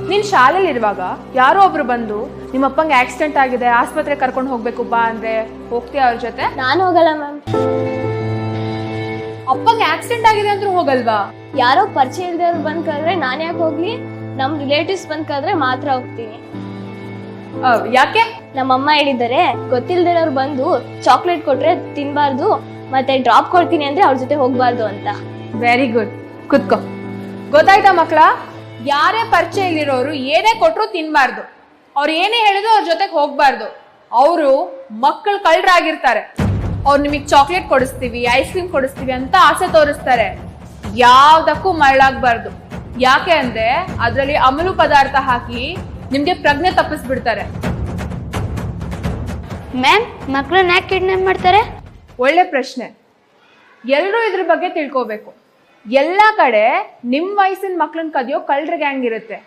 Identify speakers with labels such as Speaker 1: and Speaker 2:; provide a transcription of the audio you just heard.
Speaker 1: ನೀನ್ ಶಾಲೆಯಲ್ಲಿ ಇರುವಾಗ ಯಾರೋ ಒಬ್ರು ಬಂದು ನಿಮ್ಮಪ್ಪಂಗೆ ಆಕ್ಸಿಡೆಂಟ್ ಆಗಿದೆ ಆಸ್ಪತ್ರೆ ಕರ್ಕೊಂಡು ಹೋಗ್ಬೇಕು ಬಾ ಅಂದ್ರೆ ಹೋಗ್ತೀಯ ಅವ್ರ ಜೊತೆ?
Speaker 2: ನಾನು ಹೋಗಲ್ಲ ಮ್ಯಾಮ್.
Speaker 1: ಅಪ್ಪಂಗೆ ಆಕ್ಸಿಡೆಂಟ್ ಆಗಿದೆ ಅಂದ್ರೂ ಹೋಗಲ್ವಾ?
Speaker 2: ಯಾರೋ ಪರಿಚಯ ಇಲ್ದವ್ರು ಬಂದ್ ಕರೆದ್ರೆ ನಾನ್ ಯಾಕೆ ಹೋಗ್ಲಿ? ನಮ್ ರಿಲೇಟಿವ್ಸ್ ಬಂದ್ ಕರೆದ್ರೆ ಮಾತ್ರ ಹೋಗ್ತೀನಿ.
Speaker 1: ಯಾಕೆ?
Speaker 2: ನಮ್ಮಮ್ಮ ಹೇಳಿದ್ದಾರೆ ಗೊತ್ತಿಲ್ದಿರೋರು ಬಂದು ಚಾಕ್ಲೇಟ್ ಕೊಟ್ರೆ ತಿನ್ಬಾರ್ದು, ಮತ್ತೆ ಡ್ರಾಪ್ ಕೊಡ್ತೀನಿ ಅಂದ್ರೆ ಅವ್ರ ಜೊತೆ ಹೋಗ್ಬಾರ್ದು ಅಂತ.
Speaker 1: ವೆರಿ ಗುಡ್, ಕುತ್ಕೋ. ಗೊತ್ತಾಯ್ತಾ ಮಕ್ಳ? ಯಾರೇ ಪರಿಚಯ ಇಲ್ಲಿರೋರು ಏನೇ ಕೊಟ್ರು ತಿನ್ಬಾರ್ದು, ಅವ್ರು ಏನೇ ಹೇಳಿದ್ರು ಅವ್ರ ಜೊತೆಗೆ ಹೋಗ್ಬಾರ್ದು. ಅವರು ಮಕ್ಕಳು ಕಳ್ಳರಾಗಿರ್ತಾರೆ. ಅವ್ರು ನಿಮಗೆ ಚಾಕ್ಲೇಟ್ ಕೊಡಿಸ್ತೀವಿ, ಐಸ್ ಕ್ರೀಮ್ ಕೊಡಿಸ್ತೀವಿ ಅಂತ ಆಸೆ ತೋರಿಸ್ತಾರೆ. ಯಾವ್ದಕ್ಕೂ ಮರಳಾಗ್ಬಾರ್ದು. ಯಾಕೆ ಅಂದ್ರೆ ಅದ್ರಲ್ಲಿ ಅಮಲು ಪದಾರ್ಥ ಹಾಕಿ ನಿಮ್ಗೆ ಪ್ರಜ್ಞೆ ತಪ್ಪಿಸ್ಬಿಡ್ತಾರೆ.
Speaker 2: ಮ್ಯಾಮ್, ಮಕ್ಕಳನ್ನ ಯಾಕೆ ಕಿಡ್ನಾಪ್ ಮಾಡ್ತಾರೆ?
Speaker 1: ಒಳ್ಳೆ ಪ್ರಶ್ನೆ. ಎಲ್ಲರೂ ಇದ್ರ ಬಗ್ಗೆ ತಿಳ್ಕೋಬೇಕು. ಎಲ್ಲಾ ಕಡೆ ನಿಮ್ ವಯಸ್ಸಿನ ಮಕ್ಳನ್ನ ಕದಿಯೋ ಕಳ್ಳರ ಗ್ಯಾಂಗ್ ಇರುತ್ತೆ.